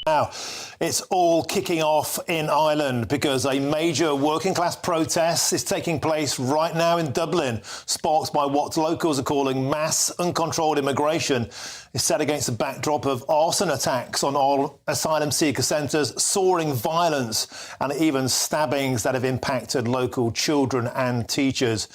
Now, it's all kicking off in Ireland because a major working class protest is taking place right now in Dublin, sparked by what locals are calling mass uncontrolled immigration. It's set against the backdrop of arson attacks on all asylum seeker centres, soaring violence and even stabbings that have impacted local children and teachers.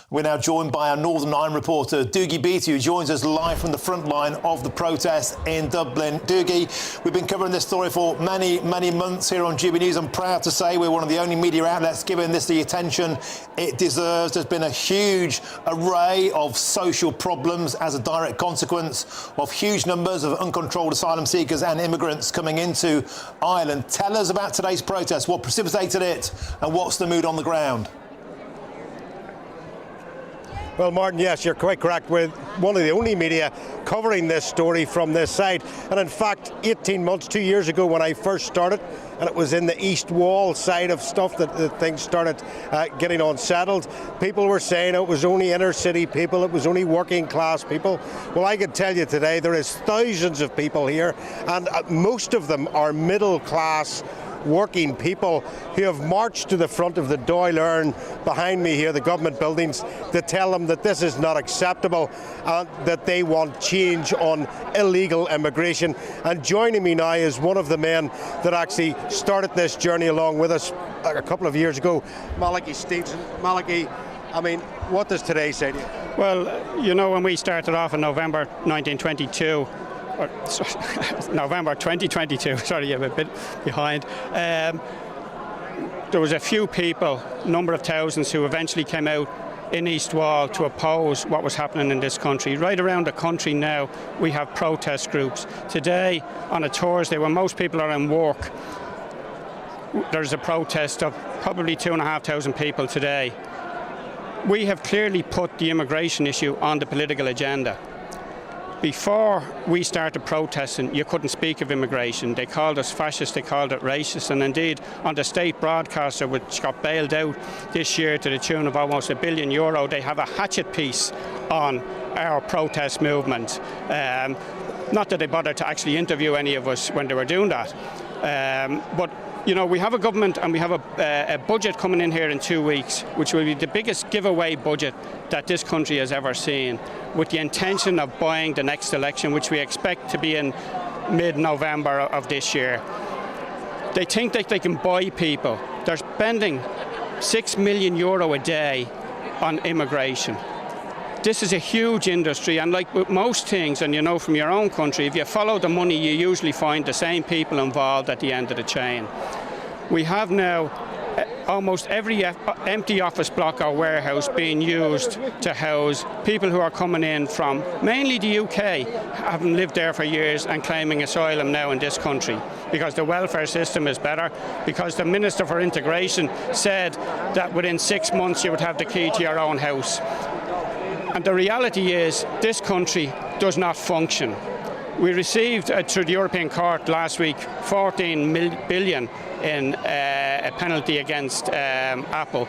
We're now joined by our Northern Ireland reporter, Doogie Beattie, who joins us live from the front line of the protest in Dublin. Doogie, we've been covering this story for many months here on GB News. I'm proud to say we're one of the only media outlets giving this the attention it deserves. There's been a huge array of social problems as a direct consequence of huge numbers of uncontrolled asylum seekers and immigrants coming into Ireland. Tell us about today's protest, what precipitated it and what's the mood on the ground? Well, Martin, yes, you're quite correct. We're one of the only media covering this story from this side. And in fact, 18 months, 2 years ago when I first started, and it was in the East Wall side of stuff that things started getting unsettled. People were saying it was only inner city people, it was only working class people. Well, I can tell you today there is thousands of people here, and most of them are middle class working people who have marched to the front of the Dáil Éireann behind me here, the government buildings, to tell them that this is not acceptable and that they want change on illegal immigration. And joining me now is one of the men that actually started this journey along with us a couple of years ago, Malachy Stevenson. Malachy, I mean, what does today say to you? Well, you know, when we started off in November 1922, November 2022, sorry, I'm a bit behind. There was a few people, number of thousands, who eventually came out in East Wall to oppose what was happening in this country. Right around the country now, we have protest groups. Today, on a Thursday, when most people are in work, there's a protest of probably 2,500 people today. We have clearly put the immigration issue on the political agenda. Before we started protesting, you couldn't speak of immigration. They called us fascist, they called it racist, and indeed on the state broadcaster, which got bailed out this year to the tune of almost €1 billion, they have a hatchet piece on our protest movement. Not that they bothered to actually interview any of us when they were doing that. But you know, we have a government and we have a budget coming in here in 2 weeks, which will be the biggest giveaway budget that this country has ever seen, with the intention of buying the next election, which we expect to be in mid-November of this year. They think that they can buy people. They're spending €6 million a day on immigration. This is a huge industry, and like with most things, and you know from your own country, if you follow the money, you usually find the same people involved at the end of the chain. We have now almost every empty office block or warehouse being used to house people who are coming in from mainly the UK, having lived there for years and claiming asylum now in this country, because the welfare system is better, because the Minister for Integration said that within 6 months you would have the key to your own house. And the reality is, this country does not function. We received, through the European Court last week, 14 billion in a penalty against Apple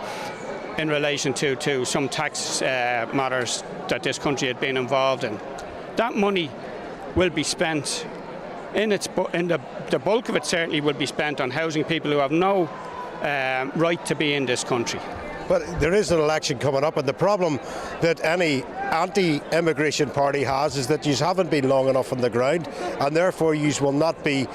in relation to some tax matters that this country had been involved in. That money will be spent, the bulk of it certainly will be spent on housing people who have no right to be in this country. But there is an election coming up, and the problem that any anti-immigration party has is that you haven't been long enough on the ground, and therefore you will not be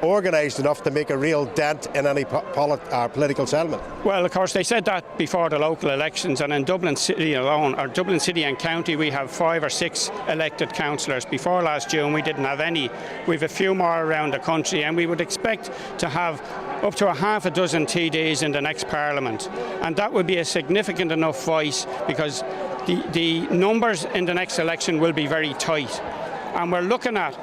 organised enough to make a real dent in any political settlement. Well, of course, they said that before the local elections, and in Dublin City alone, or Dublin City and County, we have 5 or 6 elected councillors. Before last June, we didn't have any. We have a few more around the country, and we would expect to have up to half a dozen TDs in the next Parliament, and that would be a significant enough voice, because the numbers in the next election will be very tight, and we're looking at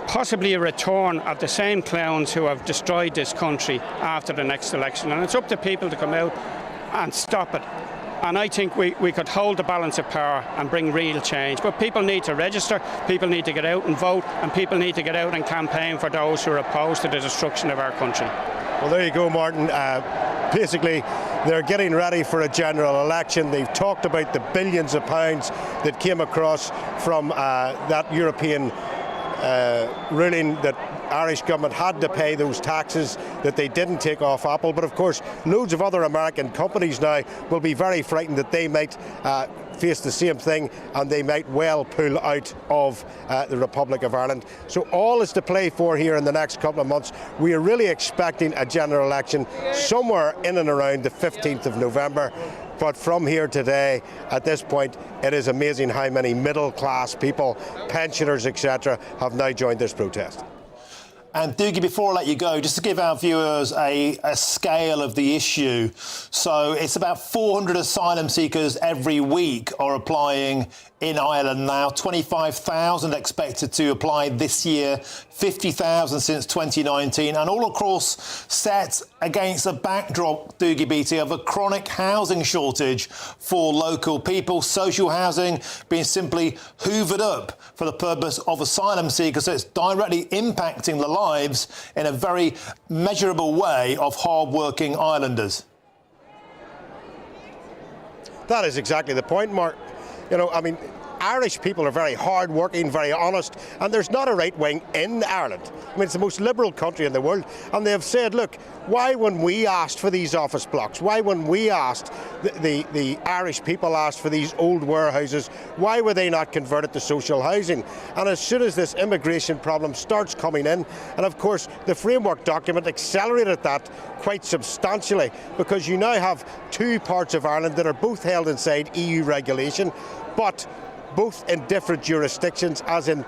possibly a return of the same clowns who have destroyed this country after the next election, and it's up to people to come out and stop it. And I think we could hold the balance of power and bring real change. But people need to register, people need to get out and vote, and people need to get out and campaign for those who are opposed to the destruction of our country. Well, there you go, Martin. Basically, they're getting ready for a general election. They've talked about the billions of pounds that came across from that European ruling that Irish government had to pay those taxes that they didn't take off Apple. But of course, loads of other American companies now will be very frightened that they might face the same thing, and they might well pull out of the Republic of Ireland. So all is to play for here in the next couple of months. We are really expecting a general election somewhere in and around the 15th of November. But from here today, at this point, it is amazing how many middle-class people, pensioners, etc., have now joined this protest. And Doogie, before I let you go, just to give our viewers a scale of the issue. So it's about 400 asylum seekers every week are applying in Ireland now. 25,000 expected to apply this year, 50,000 since 2019, and all across set against a backdrop, Doogie Beattie, of a chronic housing shortage for local people. Social housing being simply hoovered up for the purpose of asylum seekers. So it's directly impacting the lives in a very measurable way of hard-working islanders. That is exactly the point, Mark. You know, I mean, Irish people are very hard-working, very honest, and there's not a right wing in Ireland. I mean, it's the most liberal country in the world, and they have said, look, why when we asked for these office blocks, why when we asked, the Irish people asked for these old warehouses, why were they not converted to social housing? And as soon as this immigration problem starts coming in, and of course the framework document accelerated that quite substantially, because you now have two parts of Ireland that are both held inside EU regulation, but both in different jurisdictions, as in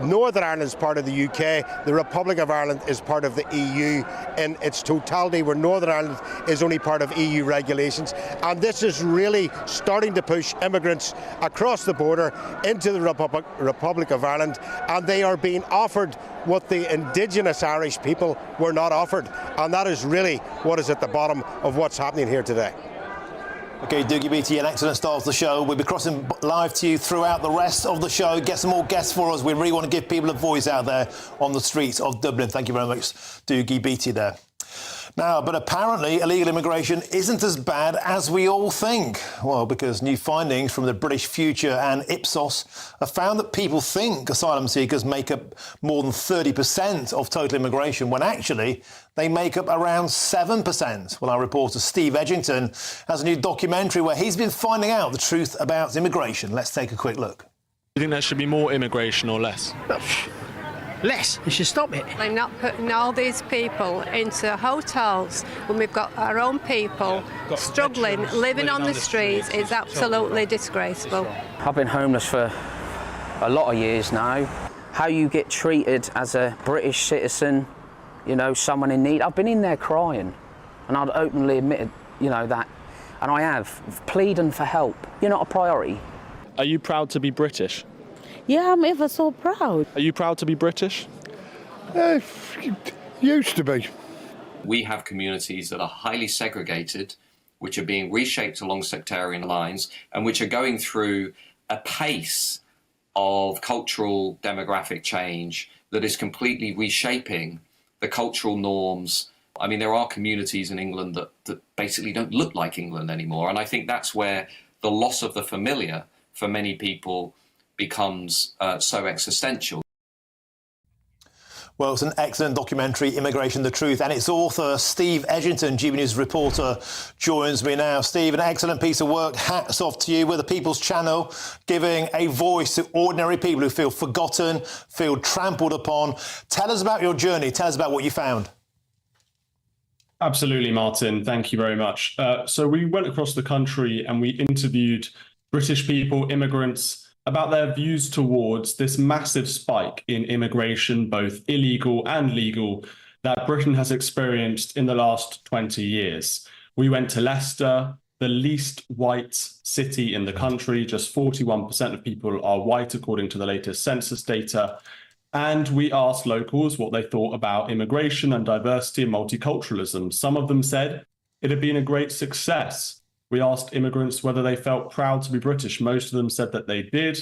Northern Ireland is part of the UK, the Republic of Ireland is part of the EU in its totality, where Northern Ireland is only part of EU regulations. And this is really starting to push immigrants across the border into the Republic of Ireland, and they are being offered what the indigenous Irish people were not offered. And that is really what is at the bottom of what's happening here today. OK, Doogie Beattie, an excellent start to the show. We'll be crossing live to you throughout the rest of the show. Get some more guests for us. We really want to give people a voice out there on the streets of Dublin. Thank you very much, Doogie Beattie there. Now, but apparently illegal immigration isn't as bad as we all think. Well, because new findings from the British Future and Ipsos have found that people think asylum seekers make up more than 30% of total immigration, when actually they make up around 7%. Well, our reporter Steve Edgington has a new documentary where he's been finding out the truth about immigration. Let's take a quick look. Do you think there should be more immigration or less? Less. You should stop it. I'm not putting all these people into hotels when we've got our own people struggling, living on the streets. It's absolutely disgraceful. I've been homeless for a lot of years now. How you get treated as a British citizen, you know, someone in need. I've been in there crying, and I'd openly admit, you know, that. And I have, pleading for help. You're not a priority. Are you proud to be British? Yeah, I'm ever so proud. Are you proud to be British? Used to be. We have communities that are highly segregated, which are being reshaped along sectarian lines, and which are going through a pace of cultural demographic change that is completely reshaping the cultural norms. I mean, there are communities in England that basically don't look like England anymore, and I think that's where the loss of the familiar for many people becomes so existential. Well, it's an excellent documentary, Immigration, the Truth, and its author, Steve Edgington, GB News reporter, joins me now. Steve, an excellent piece of work. Hats off to you. We're the People's Channel, giving a voice to ordinary people who feel forgotten, feel trampled upon. Tell us about your journey. Tell us about what you found. Absolutely, Martin. Thank you very much. So we went across the country and we interviewed British people, immigrants, about their views towards this massive spike in immigration, both illegal and legal, that Britain has experienced in the last 20 years. We went to Leicester, the least white city in the country. Just 41% of people are white, according to the latest census data. And we asked locals what they thought about immigration and diversity and multiculturalism. Some of them said it had been a great success. We asked immigrants whether they felt proud to be British. Most of them said that they did.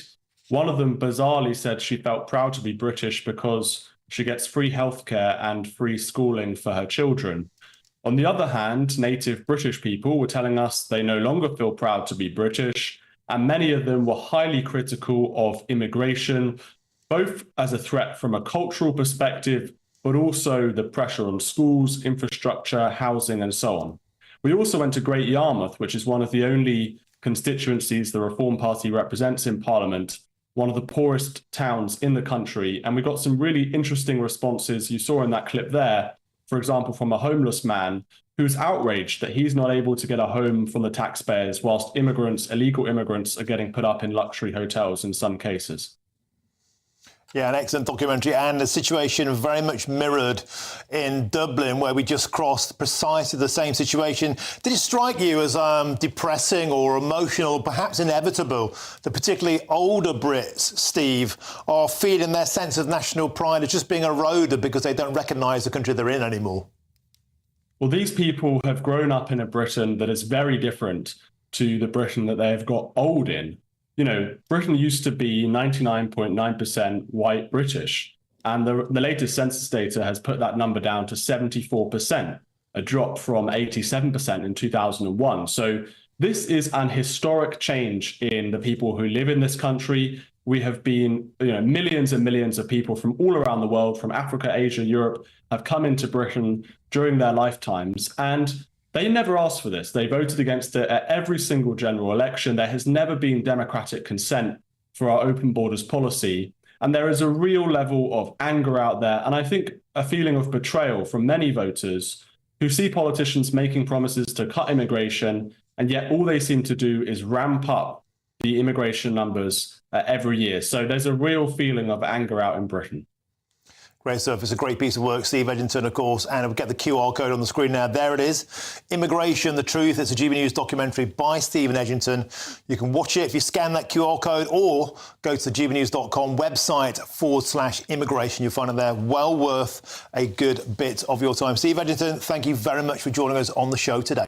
One of them bizarrely said she felt proud to be British because she gets free healthcare and free schooling for her children. On the other hand, native British people were telling us they no longer feel proud to be British, and many of them were highly critical of immigration, both as a threat from a cultural perspective, but also the pressure on schools, infrastructure, housing, and so on. We also went to Great Yarmouth, which is one of the only constituencies the Reform Party represents in Parliament, one of the poorest towns in the country, and we got some really interesting responses. You saw in that clip there, for example, from a homeless man who's outraged that he's not able to get a home from the taxpayers whilst immigrants, illegal immigrants, are getting put up in luxury hotels in some cases. Yeah, an excellent documentary, and the situation very much mirrored in Dublin, where we just crossed precisely the same situation. Did it strike you as depressing or emotional, perhaps inevitable, that particularly older Brits, Steve, are feeling their sense of national pride as just being eroded because they don't recognise the country they're in anymore? Well, these people have grown up in a Britain that is very different to the Britain that they have got old in. You know, Britain used to be 99.9% white British, and the latest census data has put that number down to 74%, a drop from 87% in 2001. So this is an historic change in the people who live in this country. We have been, millions and millions of people from all around the world, from Africa, Asia, Europe, have come into Britain during their lifetimes, and they never asked for this. They voted against it at every single general election. There has never been democratic consent for our open borders policy. And there is a real level of anger out there, and I think a feeling of betrayal from many voters who see politicians making promises to cut immigration, and yet all they seem to do is ramp up the immigration numbers every year. So there's a real feeling of anger out in Britain. Great stuff. It's a great piece of work, Steve Edgington, of course, and we'll get the QR code on the screen now. There it is. Immigration, the Truth. It's a GB News documentary by Stephen Edgington. You can watch it if you scan that QR code or go to the gbnews.com website /immigration. You'll find it there. Well worth a good bit of your time. Steve Edgington, thank you very much for joining us on the show today.